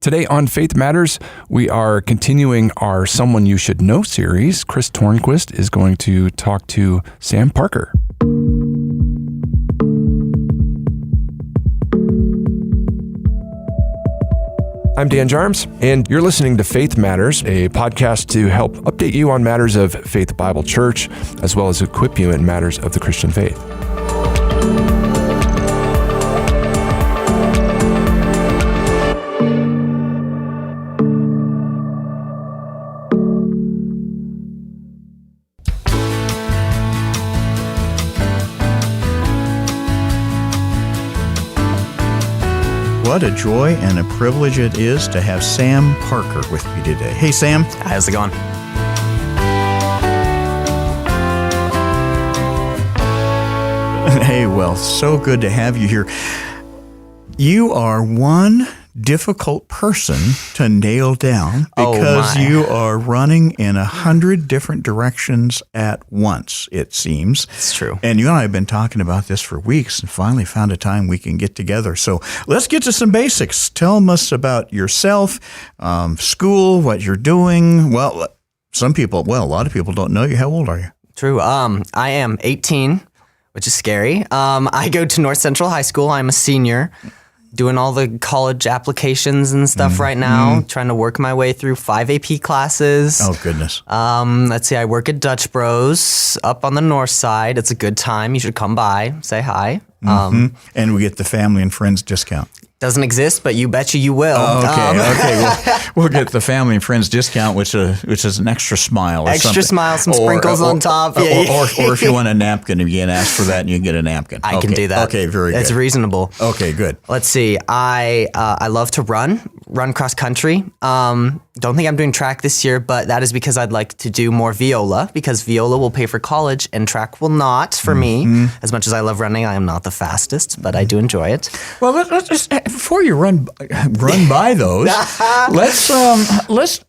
Today on Faith Matters, we are continuing our Someone You Should Know series. Chris Tornquist is going to talk to Sam Parker. I'm Dan Jarms, and you're listening to Faith Matters, a podcast to help update you on matters of Faith Bible Church, as well as equip you in matters of the Christian faith. What a joy and a privilege it is to have Sam Parker with me today. Hey, Sam. How's it going? Hey, well, so good to have you here. You are one difficult person to nail down because you are running in 100 different directions at once, it seems. It's true. And you and I have been talking about this for weeks and finally found a time we can get together. So let's get to some basics. Tell us about yourself, school, what you're doing. Well, a lot of people don't know you. How old are you? True. I am 18, which is scary. I go to North Central High School. I'm a senior. Doing all the college applications and stuff right now, trying to work my way through 5 AP classes. Oh, goodness. Let's see, I work at Dutch Bros up on the north side. It's a good time. You should come by, say hi. And we get the family and friends discount. Doesn't exist, but you betcha you will. Okay. We'll get the family and friends discount, which is an extra smile or something. Extra smile, some sprinkles on top. Or if you want a napkin, you can ask for that and you can get a napkin. I can do that. Okay, very good. It's reasonable. Okay, good. Let's see. I love to run cross country. Don't think I'm doing track this year, but that is because I'd like to do more viola, because viola will pay for college and track will not for me. As much as I love running, I am not the fastest, but I do enjoy it. Well, let's just, before you run by those, let's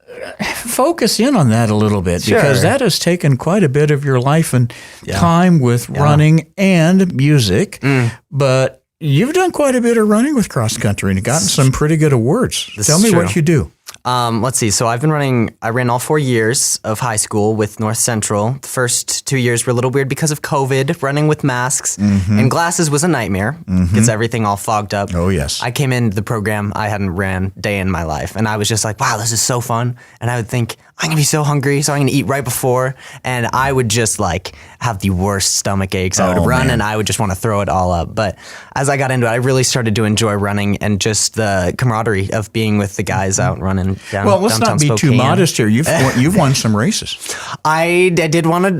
focus in on that a little bit, because that has taken quite a bit of your life and time with running and music, but you've done quite a bit of running with cross country and gotten some pretty good awards. Tell me what you do. Let's see. So I ran all 4 years of high school with North Central. The first 2 years were a little weird because of COVID, running with masks and glasses was a nightmare. Gets everything all fogged up. Oh, yes. I came into the program, I hadn't ran a day in my life. And I was just like, wow, this is so fun. And I would think, I'm going to be so hungry, so I'm going to eat right before. And I would just like have the worst stomach aches. I would run and I would just want to throw it all up. But as I got into it, I really started to enjoy running and just the camaraderie of being with the guys out running down. Well, let's not be too modest here. You've won some races. I won a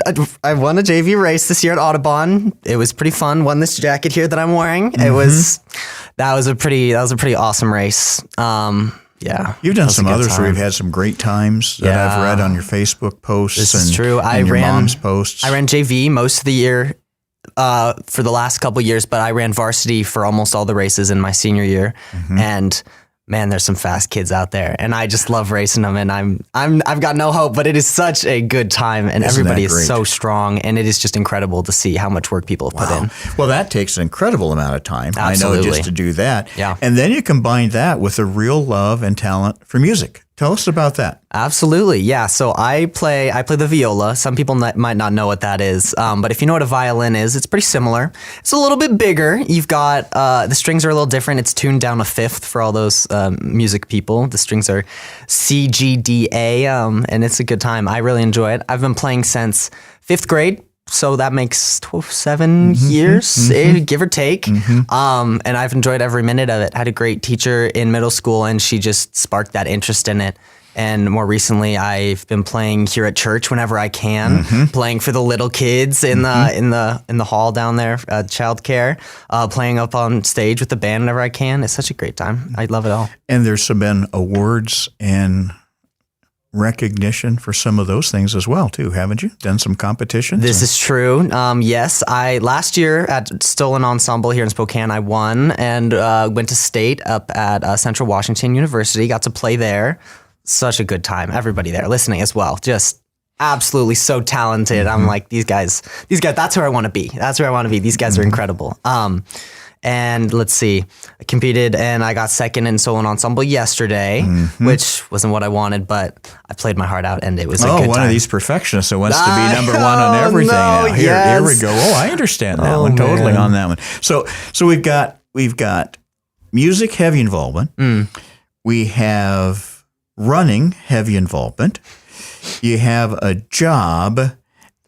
JV race this year at Audubon. It was pretty fun. Won this jacket here that I'm wearing. That was a pretty awesome race. Yeah. You've done some others where you've had some great times that I've read on your Facebook posts. This is true. And your mom's posts. I ran JV most of the year for the last couple of years, but I ran varsity for almost all the races in my senior year. And man, there's some fast kids out there, and I just love racing them. And I've got no hope, but it is such a good time, and everybody is so strong, and it is just incredible to see how much work people have put in. Well, that takes an incredible amount of time. Absolutely. I know, just to do that. Yeah. And then you combine that with a real love and talent for music. Tell us about that. Absolutely, yeah. So I play the viola. Some people might not know what that is, but if you know what a violin is, it's pretty similar. It's a little bit bigger. You've got the strings are a little different. It's tuned down a fifth for all those music people. The strings are C, G, D, A, and it's a good time. I really enjoy it. I've been playing since 5th grade. So that makes 7 years, give or take. And I've enjoyed every minute of it. Had a great teacher in middle school, and she just sparked that interest in it. And more recently, I've been playing here at church whenever I can, playing for the little kids in the hall down there, childcare, playing up on stage with the band whenever I can. It's such a great time. I love it all. And there's been awards and recognition for some of those things as well, too, haven't you? Done some competitions? This is true. Yes, last year at Stolen Ensemble here in Spokane, I won and went to state up at Central Washington University. Got to play there. Such a good time. Everybody there listening as well. Just absolutely so talented. I'm like, these guys, that's where I want to be. That's where I want to be. These guys are incredible. And let's see, I competed and I got second in solo ensemble yesterday, which wasn't what I wanted, but I played my heart out and it was a good one time. of these perfectionists that wants to be number one on everything now. Here we go. Oh, I understand that one totally on that one. So we've got music, heavy involvement. We have running, heavy involvement. You have a job,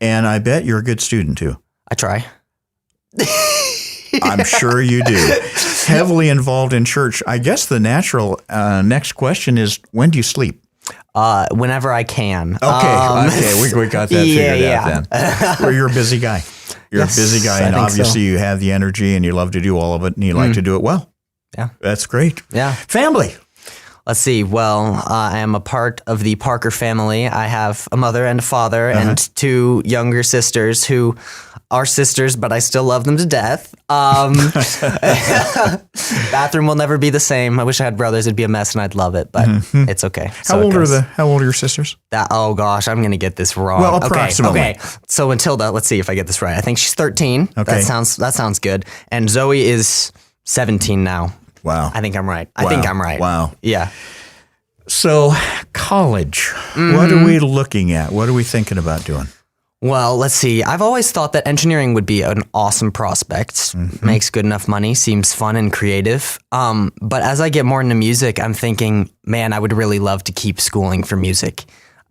and I bet you're a good student too. I try. I'm sure you do. Heavily involved in church. I guess the natural next question is, when do you sleep? Whenever I can. Okay, we got that figured out then. Well, you're a busy guy. You're a busy guy, and obviously you have the energy, and you love to do all of it, and you like to do it well. Yeah. That's great. Yeah. Family. Let's see. Well, I am a part of the Parker family. I have a mother and a father and 2 younger sisters who are sisters, but I still love them to death. Bathroom will never be the same. I wish I had brothers. It'd be a mess and I'd love it, but it's okay. How old are your sisters? Oh gosh, I'm going to get this wrong. Well, approximately. Okay. So Matilda, let's see if I get this right. I think she's 13. Okay. That sounds good. And Zoe is 17 now. Wow. I think I'm right. Wow. Yeah. So, college. What are we looking at? What are we thinking about doing? Well, let's see. I've always thought that engineering would be an awesome prospect. Makes good enough money, seems fun and creative. But as I get more into music, I'm thinking, man, I would really love to keep schooling for music.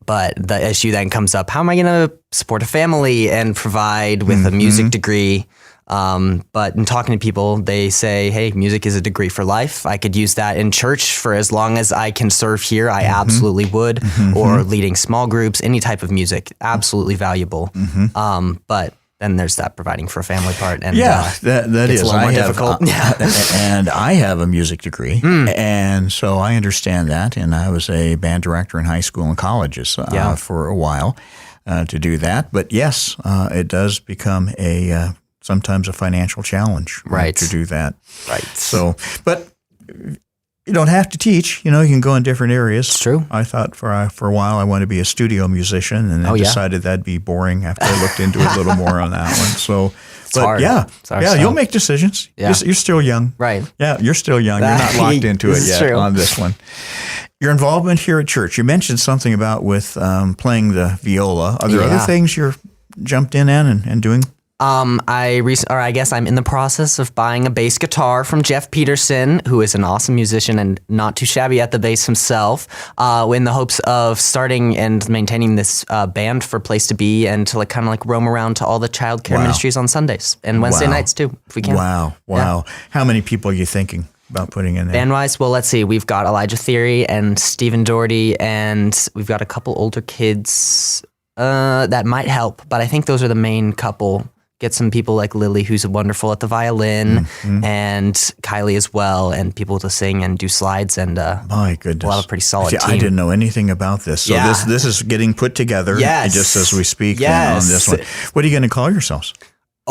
But the issue then comes up, how am I going to support a family and provide with a music degree? But in talking to people, they say, hey, music is a degree for life. I could use that in church for as long as I can serve here. I absolutely would. Or leading small groups, any type of music, absolutely valuable. But then there's that providing for a family part. And that is a little more difficult. And I have a music degree, and so I understand that. And I was a band director in high school and colleges for a while to do that. But yes, it does become sometimes a financial challenge to do that. Right. So, but you don't have to teach. You can go in different areas. It's true. I thought for a while I wanted to be a studio musician, and then decided that'd be boring after I looked into it a little more on that one. So, hard. You'll make decisions. Yeah. You're still young. Right. Yeah, you're still young. You're not locked into it yet on this one. Your involvement here at church. You mentioned something about with playing the viola. Are there other things you're jumped in and doing? I guess I'm in the process of buying a bass guitar from Jeff Peterson, who is an awesome musician and not too shabby at the bass himself, in the hopes of starting and maintaining this band for Place to Be and to kind of roam around to all the childcare ministries on Sundays and Wednesday nights too, if we can. Wow. Yeah. How many people are you thinking about putting in there? Band-wise, well, let's see. We've got Elijah Theory and Stephen Doherty, and we've got a couple older kids that might help, but I think those are the main couple. Get some people like Lily, who's wonderful at the violin, and Kylie as well, and people to sing and do slides. And my goodness, we'll have a pretty solid team. I didn't know anything about this, so this is getting put together just as we speak on this one. What are you going to call yourselves?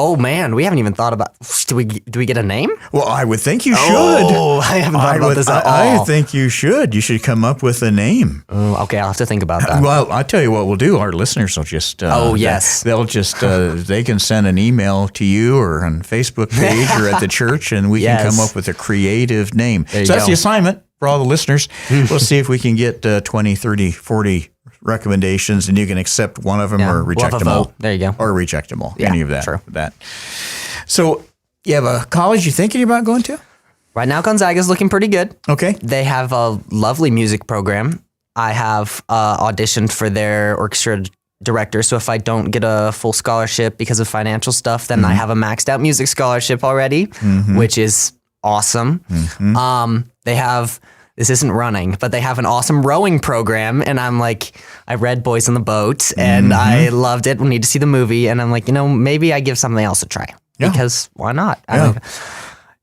Oh man, we haven't even thought about. Do we get a name? Well, I would think you should. Oh, I haven't thought about this at all. I think you should. You should come up with a name. Okay, I'll have to think about that. Well, I'll tell you what we'll do. Our listeners will just. They'll just. They can send an email to you or on Facebook page or at the church, and we can come up with a creative name. So that's the assignment for all the listeners. We'll see if we can get 20, 30, 40 recommendations, and you can accept one of them or reject them all. There you go. Or reject them all. Yeah, any of that. True. So you have a college you're thinking about going to? Right now, Gonzaga's looking pretty good. Okay. They have a lovely music program. I have auditioned for their orchestra director, so if I don't get a full scholarship because of financial stuff, then I have a maxed out music scholarship already, which is awesome. They have... This isn't running, but they have an awesome rowing program. And I'm like, I read Boys on the Boat and I loved it. We need to see the movie. And I'm like, maybe I give something else a try because why not?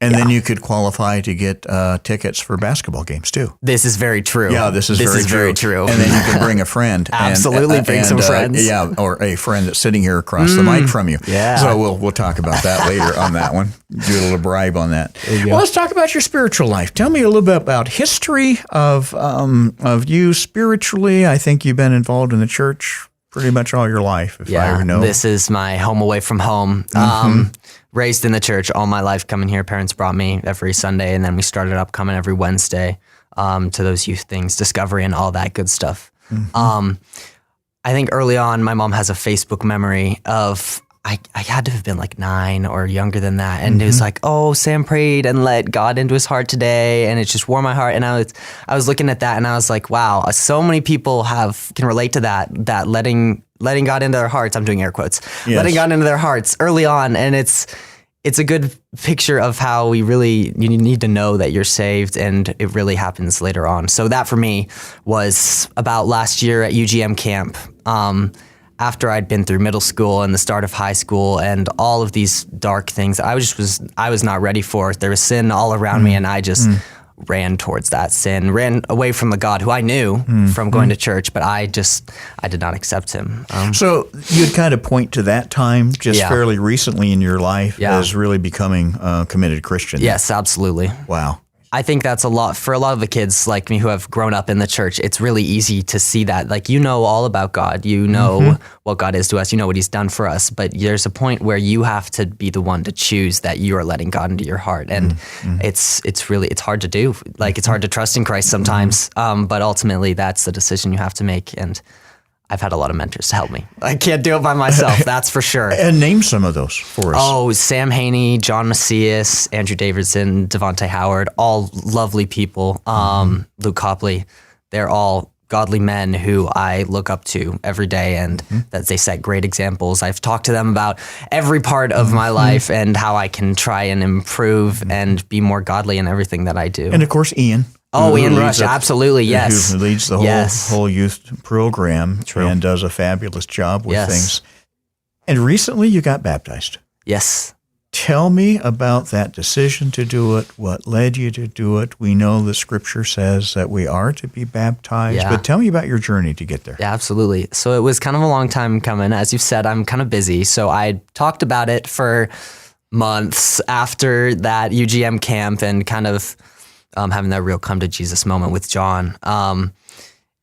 And then you could qualify to get tickets for basketball games too. This is very true. Yeah, this is very true. And then you can bring a friend. Absolutely, bring some friends. Or a friend that's sitting here across the mic from you. Yeah. So we'll talk about that later on that one. Do a little bribe on that. Well, let's talk about your spiritual life. Tell me a little bit about history of you spiritually. I think you've been involved in the church pretty much all your life, if I know. This is my home away from home. raised in the church all my life, coming here. Parents brought me every Sunday, and then we started up coming every Wednesday to those youth things, Discovery and all that good stuff. I think early on, my mom has a Facebook memory of, I had to have been like 9 or younger than that. And it was like, oh, Sam prayed and let God into his heart today. And it just warmed my heart. And I was looking at that and I was like, wow, so many people can relate to that letting God into their hearts. I'm doing air quotes, letting God into their hearts early on. And it's a good picture of how you need to know that you're saved, and it really happens later on. So that for me was about last year at UGM camp. After I'd been through middle school and the start of high school and all of these dark things, I was not ready for. There was sin all around me, and I just ran towards that sin, ran away from the God who I knew from going to church, but I did not accept him. So you'd kind of point to that time just fairly recently in your life as really becoming a committed Christian. Yes, absolutely. Wow. I think that's for a lot of the kids like me who have grown up in the church. It's really easy to see that. Like, you know all about God. You know what God is to us. You know what he's done for us. But there's a point where you have to be the one to choose that you are letting God into your heart. And it's hard to do. Like, it's hard to trust in Christ sometimes. But ultimately, that's the decision you have to make. And I've had a lot of mentors to help me. I can't do it by myself, that's for sure. And name some of those for us. Oh, Sam Haney, John Macias, Andrew Davidson, Devontae Howard, all lovely people. Luke Copley, they're all godly men who I look up to every day, and that they set great examples. I've talked to them about every part of my life and how I can try and improve and be more godly in everything that I do. And of course, Ian. Oh, Ian Rush, absolutely, yes. Who leads the whole youth program and does a fabulous job with things. And recently you got baptized. Yes. Tell me about that decision to do it, what led you to do it. We know the scripture says that we are to be baptized, but tell me about your journey to get there. Yeah, absolutely. So it was kind of a long time coming. As you've said, I'm kind of busy. So I talked about it for months after that UGM camp and kind of having that real come to Jesus moment with John.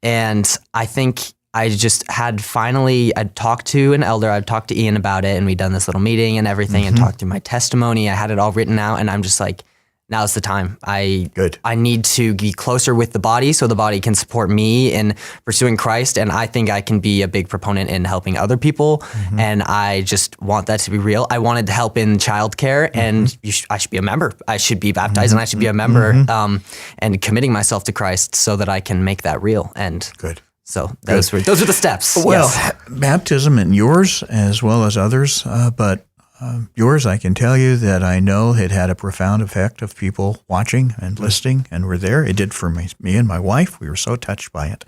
And I think I just I'd talked to an elder, I'd talked to Ian about it, and we'd done this little meeting and everything and talked through my testimony. I had it all written out, and I'm just like, now's the time. I need to be closer with the body so the body can support me in pursuing Christ. And I think I can be a big proponent in helping other people. And I just want that to be real. I wanted to help in childcare, and I should be a member. I should be baptized and I should be a member and committing myself to Christ so that I can make that real. And so those were the steps. Well, baptism in yours as well as others, but yours, I can tell you that I know it had a profound effect of people watching and listening and were there. It did for me and my wife. We were so touched by it.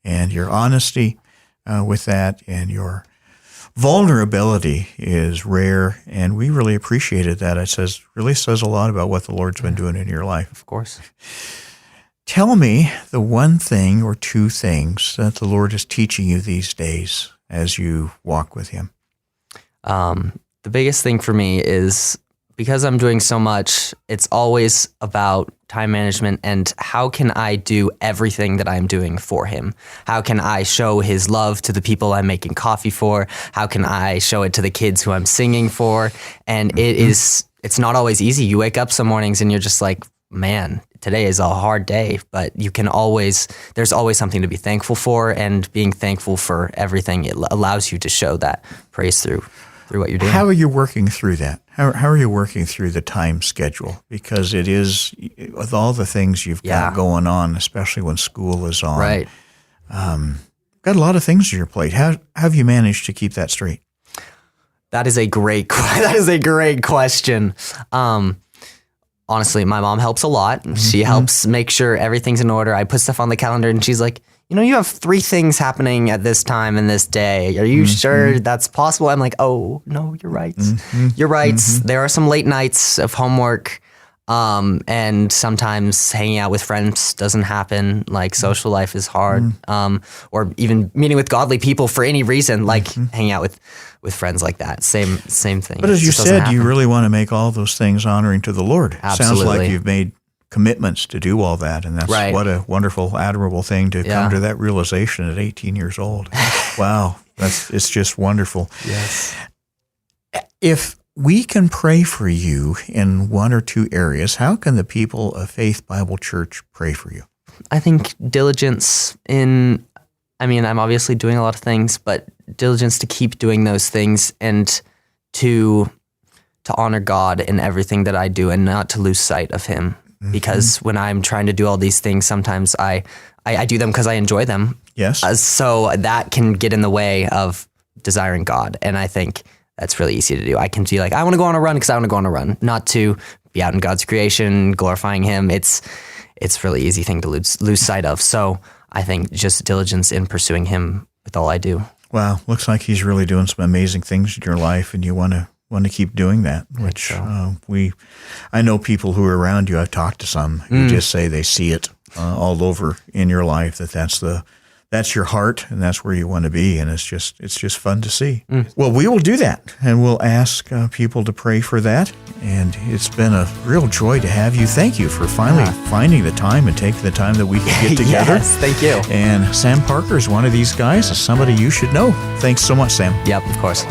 And your honesty with that and your vulnerability is rare, and we really appreciated that. It really says a lot about what the Lord's been doing in your life. Of course. Tell me the one thing or two things that the Lord is teaching you these days as you walk with him. The biggest thing for me is, because I'm doing so much, it's always about time management and how can I do everything that I'm doing for him? How can I show his love to the people I'm making coffee for? How can I show it to the kids who I'm singing for? And it's not always easy. You wake up some mornings and you're just like, man, today is a hard day, but there's always something to be thankful for, and being thankful for everything, it allows you to show that praise through what you're doing. How are you working through that? How are you working through the time schedule? Because it is, with all the things you've got going on, especially when school is on, right? Got a lot of things on your plate. How have you managed to keep that straight? That is a great question. Honestly, my mom helps a lot. She helps make sure everything's in order. I put stuff on the calendar and she's like, you have 3 things happening at this time and this day. Are you sure that's possible? I'm like, oh, no, you're right. You're right. There are some late nights of homework, and sometimes hanging out with friends doesn't happen. Like, social life is hard, or even meeting with godly people for any reason, like hanging out with friends like that. Same thing. But as you said, you really want to make all those things honoring to the Lord. Absolutely. Sounds like you've made commitments to do all that, and that's what a wonderful, admirable thing to come to that realization at 18 years old. Wow, it's just wonderful. Yes. If we can pray for you in one or two areas, how can the people of Faith Bible Church pray for you? I think diligence I'm obviously doing a lot of things, but diligence to keep doing those things and to honor God in everything that I do and not to lose sight of Him. Mm-hmm. Because when I'm trying to do all these things, sometimes I do them because I enjoy them. Yes. So that can get in the way of desiring God. And I think that's really easy to do. I can be like, I want to go on a run because I want to go on a run, not to be out in God's creation, glorifying Him. It's a really easy thing to lose sight of. So I think just diligence in pursuing Him with all I do. Wow, looks like He's really doing some amazing things in your life, and you want to keep doing that. Which I know people who are around you. I've talked to some who just say they see it all over in your life. That's your heart, and that's where you want to be, and it's just fun to see. Well, we will do that, and we'll ask people to pray for that. And it's been a real joy to have you. Thank you for finally finding the time and taking the time that we can get together. Yes, thank you. And Sam Parker is one of these guys, somebody you should know. Thanks so much, Sam. Yep, of course.